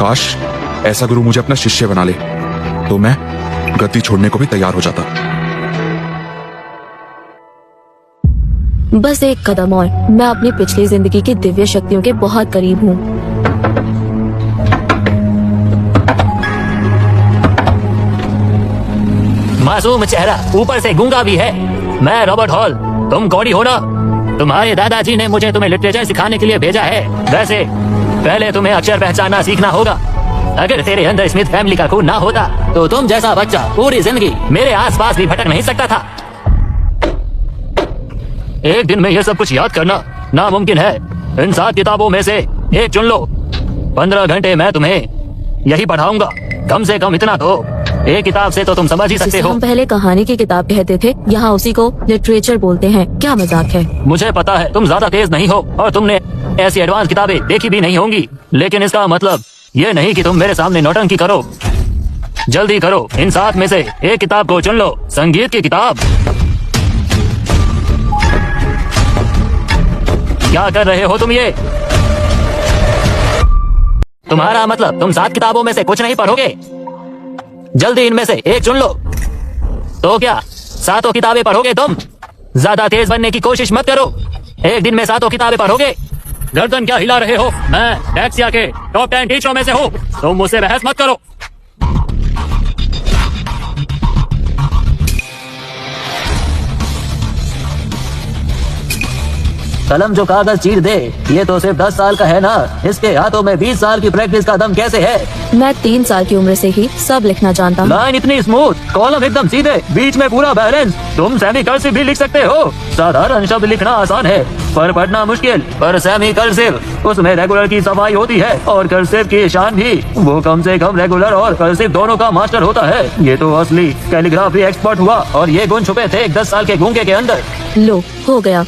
काश ऐसा गुरु मुझे अपना शिष्य बना ले तो मैं गद्दी छोड़ने को भी तैयार हो जाता। बस एक कदम और मैं अपनी पिछली जिंदगी की दिव्य शक्तियों के बहुत करीब हूँ। मासूम चेहरा, ऊपर से गूंगा भी है। मैं रॉबर्ट हॉल, तुम कौड़ी हो ना? तुम्हारे दादाजी ने मुझे तुम्हें लिटरेचर सिखाने के लिए भेजा है। वैसे पहले तुम्हें अक्षर पहचानना सीखना होगा। अगर तेरे अंदर स्मिथ फैमिली का खून ना होता तो तुम जैसा बच्चा पूरी जिंदगी मेरे आसपास भी भटक नहीं सकता था। एक दिन में यह सब कुछ याद करना नामुमकिन है। इन 7 किताबों में से एक चुन लो। 15 घंटे मैं तुम्हें यही पढ़ाऊंगा। कम से कम इतना तो एक किताब से तो तुम समझ ही सकते हो। हम पहले कहानी की किताब कहते थे, यहाँ उसी को लिटरेचर बोलते हैं। क्या मजाक है? मुझे पता है तुम ज्यादा तेज नहीं हो और तुमने ऐसी एडवांस किताबें देखी भी नहीं होंगी, लेकिन इसका मतलब ये नहीं कि तुम मेरे सामने नौटंकी करो। जल्दी करो, इन 7 में से एक किताब को चुन लो। संगीत की किताब। क्या कर रहे हो तुम ये? तुम्हारा मतलब तुम 7 किताबों में से कुछ नहीं पढ़ोगे? जल्दी इनमें से एक चुन लो। तो क्या 7 किताबें पढ़ोगे तुम? ज्यादा तेज बनने की कोशिश मत करो। एक दिन में 7 किताबें पढ़ोगे? गर्दन क्या हिला रहे हो? मैं डेक्सिया के टॉप 10 टीचरों में से हूँ। तुम मुझसे बहस मत करो। कलम जो कागज चीर दे, ये तो सिर्फ 10 साल का है ना। इसके हाथों में 20 साल की प्रैक्टिस का दम कैसे है? मैं 3 साल की उम्र से ही सब लिखना जानता हूँ। लाइन इतनी स्मूथ, कॉलम एकदम सीधे, बीच में पूरा बैलेंस। तुम सेमी कर्सिव भी लिख सकते हो। साधारण शब्द लिखना आसान है पर पढ़ना मुश्किल। पर सेमी कर्सिव, उसमें रेगुलर की सफाई होती है और कर्सिव की शान भी। वो कम से कम रेगुलर और कर्सिव दोनों का मास्टर होता है। ये तो असली कैलीग्राफी एक्सपर्ट हुआ और ये गुण छुपे थे एक 10 साल के गूंगे के अंदर। लो, हो गया।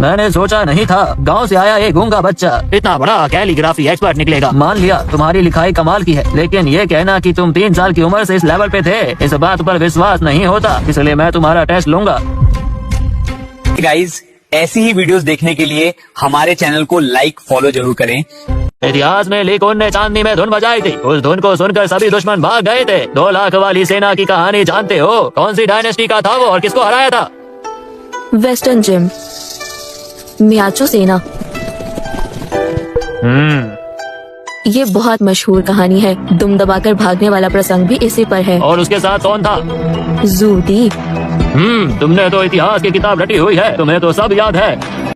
मैंने सोचा नहीं था गांव से आया एक गूंगा बच्चा इतना बड़ा कैलीग्राफी एक्सपर्ट निकलेगा। मान लिया तुम्हारी लिखाई कमाल की है, लेकिन ये कहना कि तुम 3 साल की उम्र से इस लेवल पे थे, इस बात पर विश्वास नहीं होता। इसलिए मैं तुम्हारा टेस्ट लूंगा। गाइज, ऐसी ही वीडियोस देखने के लिए हमारे चैनल को लाइक फॉलो जरूर करें। इतिहास में लिकोन ने चांदनी में धुन बजाई थी। उस धुन को सुनकर सभी दुश्मन भाग गए थे। 2 लाख वाली सेना की कहानी जानते हो? कौन सी डायनेस्टी का था वो और किसको हराया था? वेस्टर्न जिम, मियाचो सेना। ये बहुत मशहूर कहानी है। दुम दबाकर भागने वाला प्रसंग भी इसी पर है। और उसके साथ कौन था? जूदी। तुमने तो इतिहास की किताब रटी हुई है, तुम्हें तो सब याद है।